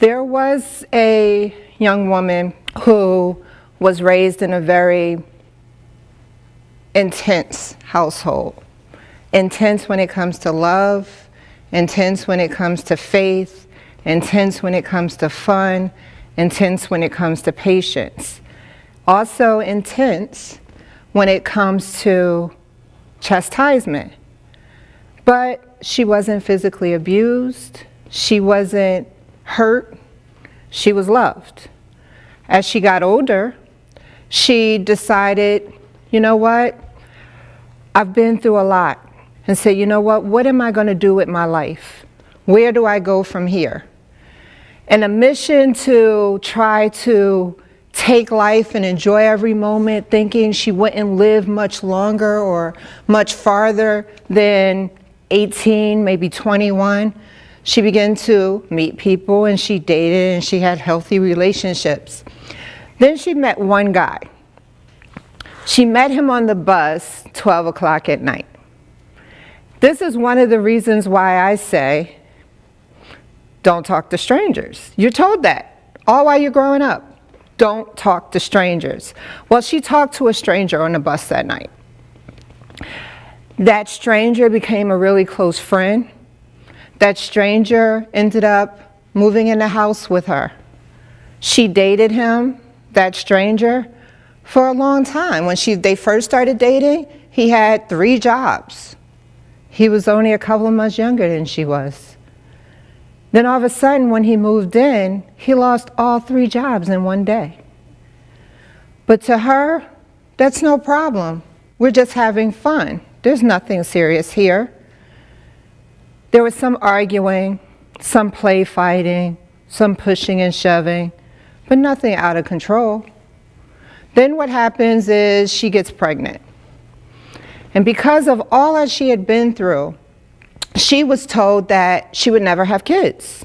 There was a young woman who was raised in a very intense household. Intense when it comes to love, intense when it comes to faith, intense when it comes to fun, intense when it comes to patience. Also intense when it comes to chastisement. But she wasn't physically abused, she wasn't hurt, she was loved. As she got older, she decided, you know what, I've been through a lot, and said, you know what am I going to do with my life? Where do I go from here? And a mission to try to take life and enjoy every moment, thinking she wouldn't live much longer or much farther than 18, maybe 21. She began to meet people, and she dated, and she had healthy relationships. Then she met one guy. She met him on the bus 12 o'clock at night. This is one of the reasons why I say, don't talk to strangers. You're told that all while you're growing up. Don't talk to strangers. Well, she talked to a stranger on the bus that night. That stranger became a really close friend. That stranger ended up moving in the house with her. She dated him, that stranger, for a long time. When they first started dating, he had 3 jobs. He was only a couple of months younger than she was. Then all of a sudden, when he moved in, he lost all 3 jobs in one day. But to her, that's no problem. We're just having fun. There's nothing serious here. There was some arguing, some play fighting, some pushing and shoving, but nothing out of control. Then what happens is she gets pregnant. And because of all that she had been through, she was told that she would never have kids.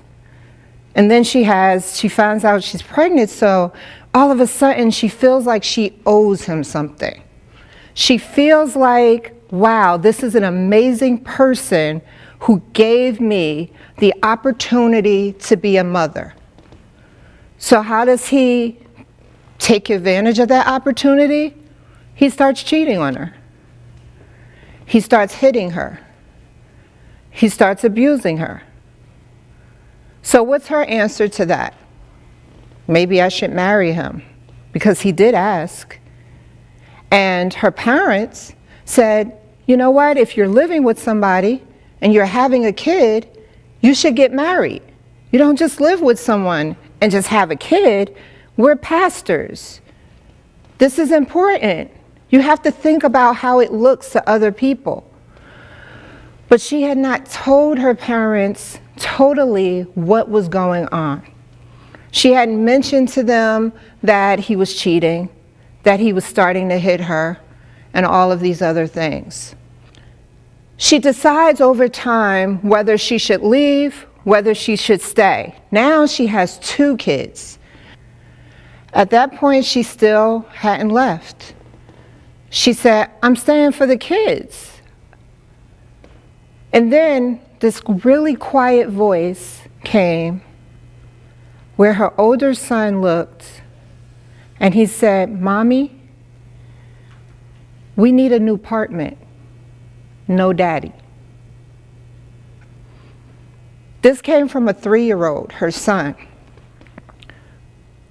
And then she finds out she's pregnant, so all of a sudden she feels like she owes him something. She feels like, wow, this is an amazing person who gave me the opportunity to be a mother. So how does he take advantage of that opportunity? He starts cheating on her. He starts hitting her. He starts abusing her. So what's her answer to that? Maybe I should marry him, because he did ask. And her parents said, you know what, if you're living with somebody and you're having a kid, you should get married. You don't just live with someone and just have a kid. We're pastors. This is important. You have to think about how it looks to other people. But she had not told her parents totally what was going on. She hadn't mentioned to them that he was cheating, that he was starting to hit her, and all of these other things. She decides over time whether she should leave, whether she should stay. Now she has 2 kids. At that point, she still hadn't left. She said, I'm staying for the kids. And then this really quiet voice came where her older son looked, and he said, Mommy, we need a new apartment. No daddy. This came from a 3-year-old, her son,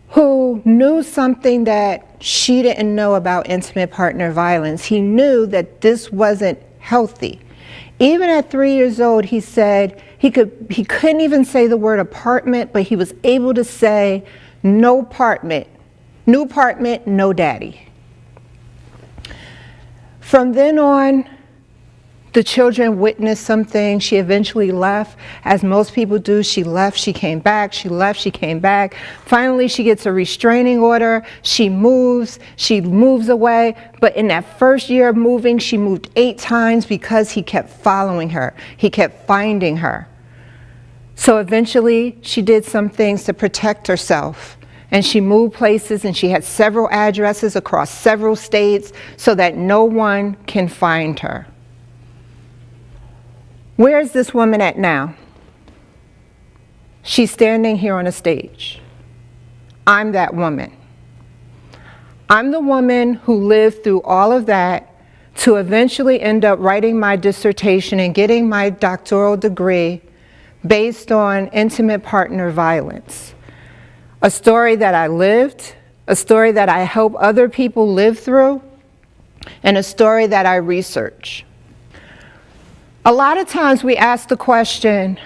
who knew something that she didn't know about intimate partner violence. He knew that this wasn't healthy. Even at 3 years old, he said he couldn't even say the word apartment, but he was able to say no apartment, new apartment, no daddy. From then on, the children witnessed something. She eventually left. As most people do, she left, she came back, she left, she came back. Finally, she gets a restraining order. She moves away. But in that first year of moving, she moved 8 times because he kept following her. He kept finding her. So eventually, she did some things to protect herself. And she moved places, and she had several addresses across several states so that no one can find her. Where is this woman at now? She's standing here on a stage. I'm that woman. I'm the woman who lived through all of that to eventually end up writing my dissertation and getting my doctoral degree based on intimate partner violence. A story that I lived, a story that I help other people live through, and a story that I research. A lot of times we ask the question,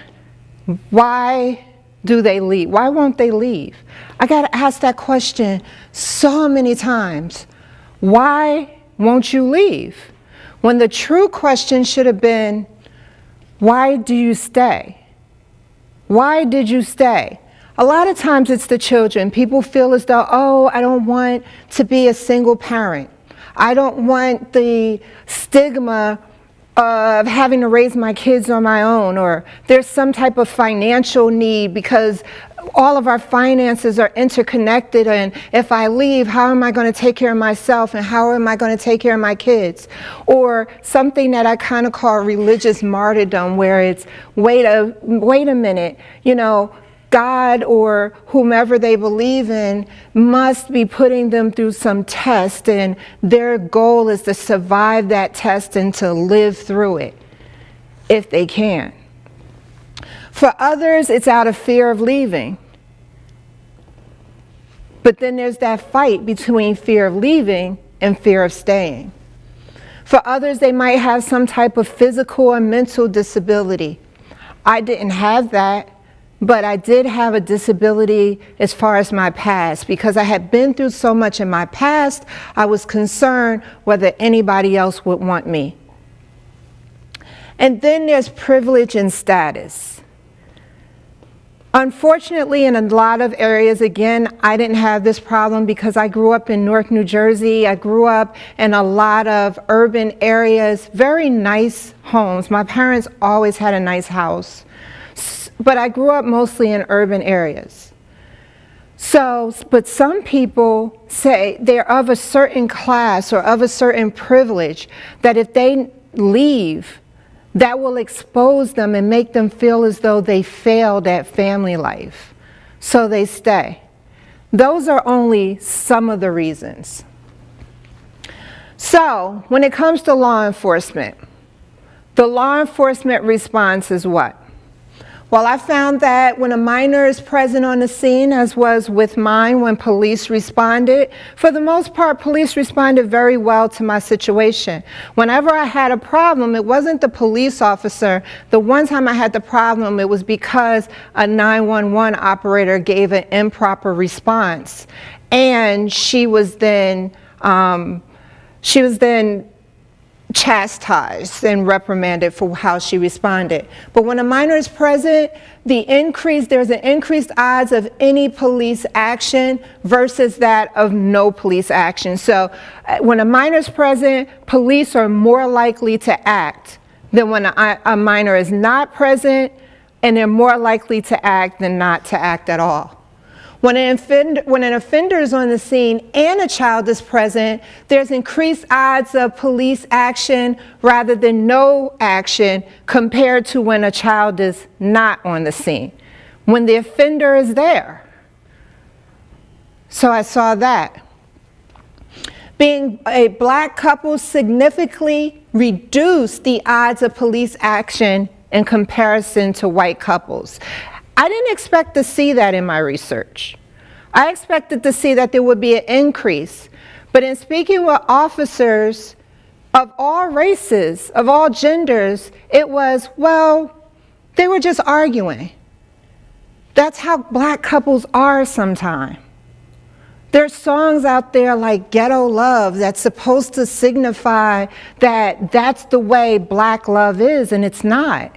why do they leave? Why won't they leave? I got to ask that question so many times. Why won't you leave? When the true question should have been, why do you stay? Why did you stay? A lot of times it's the children. People feel as though, oh, I don't want to be a single parent. I don't want the stigma of having to raise my kids on my own, or there's some type of financial need because all of our finances are interconnected, and if I leave, how am I going to take care of myself and how am I going to take care of my kids? Or something that I kind of call religious martyrdom, where it's wait a minute, you know, God or whomever they believe in must be putting them through some test, and their goal is to survive that test and to live through it if they can. For others, it's out of fear of leaving. But then there's that fight between fear of leaving and fear of staying. For others, they might have some type of physical or mental disability. I didn't have that. But I did have a disability as far as my past. Because I had been through so much in my past, I was concerned whether anybody else would want me. And then there's privilege and status. Unfortunately, in a lot of areas, again, I didn't have this problem because I grew up in Newark, New Jersey. I grew up in a lot of urban areas, very nice homes. My parents always had a nice house. But I grew up mostly in urban areas. So, but some people say they're of a certain class or of a certain privilege that if they leave, that will expose them and make them feel as though they failed at family life. So they stay. Those are only some of the reasons. So, when it comes to law enforcement, the law enforcement response is what? Well, I found that when a minor is present on the scene, as was with mine when police responded, for the most part, police responded very well to my situation. Whenever I had a problem, it wasn't the police officer. The one time I had the problem, it was because a 911 operator gave an improper response. And she was then chastised and reprimanded for how she responded. But when a minor is present, there's an increased odds of any police action versus that of no police action. So when a minor is present, police are more likely to act than when a minor is not present, and they're more likely to act than not to act at all. When an offender is on the scene and a child is present, there's increased odds of police action rather than no action compared to when a child is not on the scene, when the offender is there. So I saw that. Being a black couple significantly reduced the odds of police action in comparison to white couples. I didn't expect to see that in my research. I expected to see that there would be an increase. But in speaking with officers of all races, of all genders, it was, well, they were just arguing. That's how black couples are sometimes. There's songs out there like Ghetto Love that's supposed to signify that that's the way black love is, and it's not.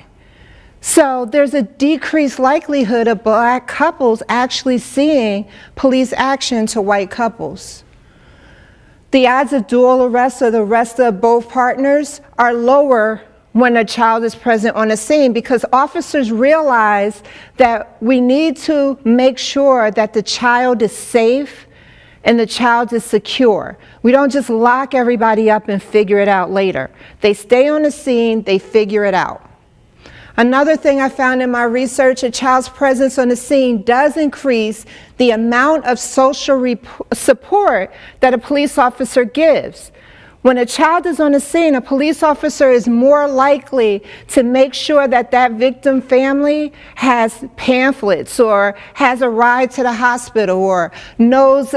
So there's a decreased likelihood of black couples actually seeing police action to white couples. The odds of dual arrest or the arrest of both partners are lower when a child is present on the scene, because officers realize that we need to make sure that the child is safe and the child is secure. We don't just lock everybody up and figure it out later. They stay on the scene, they figure it out. Another thing I found in my research, a child's presence on the scene does increase the amount of social support that a police officer gives. When a child is on the scene, a police officer is more likely to make sure that that victim family has pamphlets or has a ride to the hospital or knows,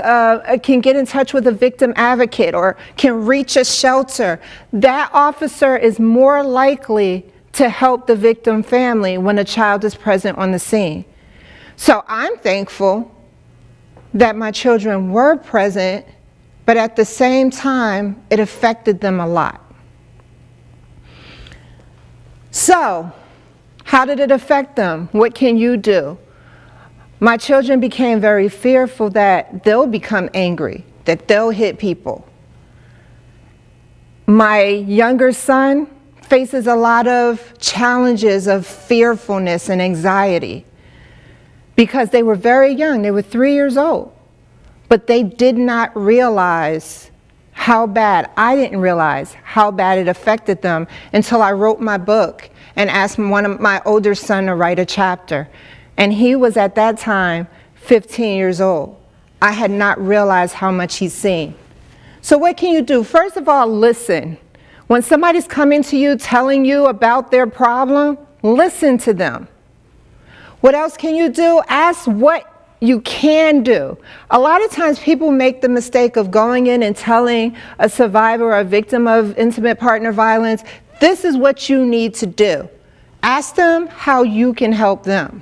can get in touch with a victim advocate or can reach a shelter. That officer is more likely to help the victim family when a child is present on the scene. So I'm thankful that my children were present, but at the same time, it affected them a lot. So, how did it affect them? What can you do? My children became very fearful that they'll become angry, that they'll hit people. My younger son faces a lot of challenges of fearfulness and anxiety because they were very young. They were 3 years old. But they did not realize how bad, I didn't realize how bad it affected them until I wrote my book and asked one of my older son to write a chapter. And he was at that time 15 years old. I had not realized how much he's seen. So what can you do? First of all, listen. When somebody's coming to you telling you about their problem, listen to them. What else can you do? Ask what you can do. A lot of times people make the mistake of going in and telling a survivor or a victim of intimate partner violence, this is what you need to do. Ask them how you can help them.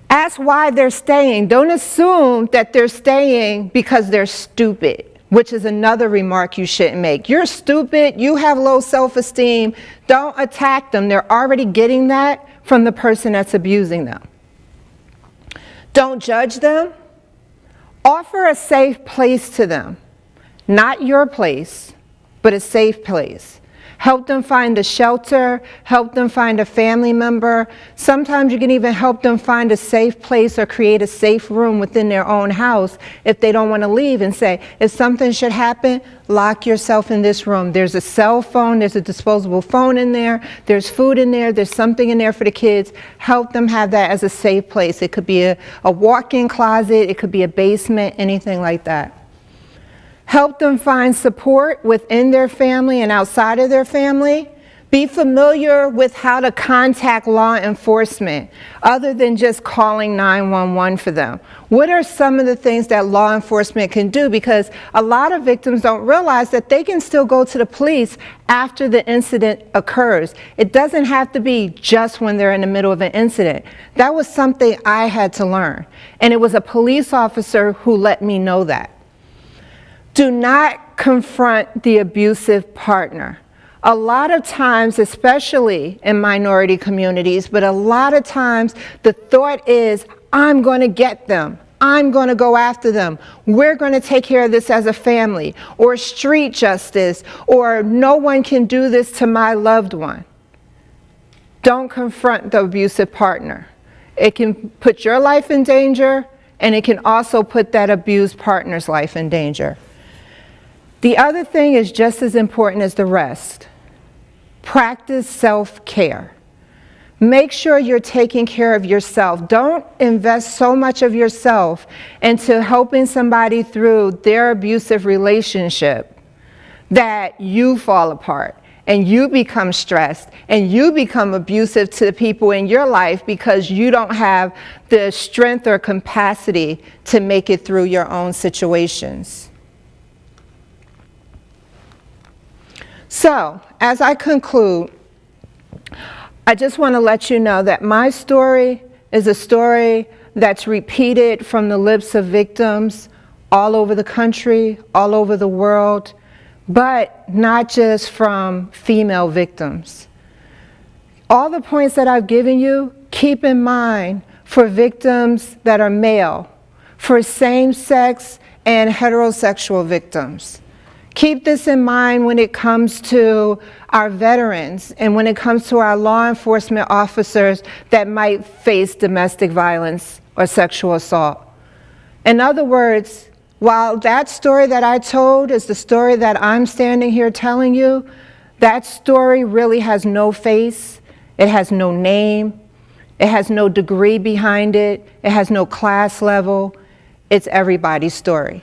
Ask why they're staying. Don't assume that they're staying because they're stupid, which is another remark you shouldn't make. You're stupid, you have low self-esteem. Don't attack them. They're already getting that from the person that's abusing them. Don't judge them. Offer a safe place to them. Not your place, but a safe place. Help them find a shelter. Help them find a family member. Sometimes you can even help them find a safe place or create a safe room within their own house if they don't want to leave, and say, if something should happen, lock yourself in this room. There's a cell phone, there's a disposable phone in there, there's food in there, there's something in there for the kids. Help them have that as a safe place. It could be a walk-in closet, it could be a basement, anything like that. Help them find support within their family and outside of their family. Be familiar with how to contact law enforcement other than just calling 911 for them. What are some of the things that law enforcement can do? Because a lot of victims don't realize that they can still go to the police after the incident occurs. It doesn't have to be just when they're in the middle of an incident. That was something I had to learn. And it was a police officer who let me know that. Do not confront the abusive partner. A lot of times, especially in minority communities, but a lot of times the thought is, I'm going to get them. I'm going to go after them. We're going to take care of this as a family, or street justice, or no one can do this to my loved one. Don't confront the abusive partner. It can put your life in danger, and it can also put that abused partner's life in danger. The other thing is just as important as the rest. Practice self-care. Make sure you're taking care of yourself. Don't invest so much of yourself into helping somebody through their abusive relationship that you fall apart and you become stressed and you become abusive to the people in your life because you don't have the strength or capacity to make it through your own situations. So, as I conclude, I just want to let you know that my story is a story that's repeated from the lips of victims all over the country, all over the world, but not just from female victims. All the points that I've given you, keep in mind for victims that are male, for same-sex and heterosexual victims. Keep this in mind when it comes to our veterans and when it comes to our law enforcement officers that might face domestic violence or sexual assault. In other words, while that story that I told is the story that I'm standing here telling you, that story really has no face. It has no name. It has no degree behind it. It has no class level. It's everybody's story.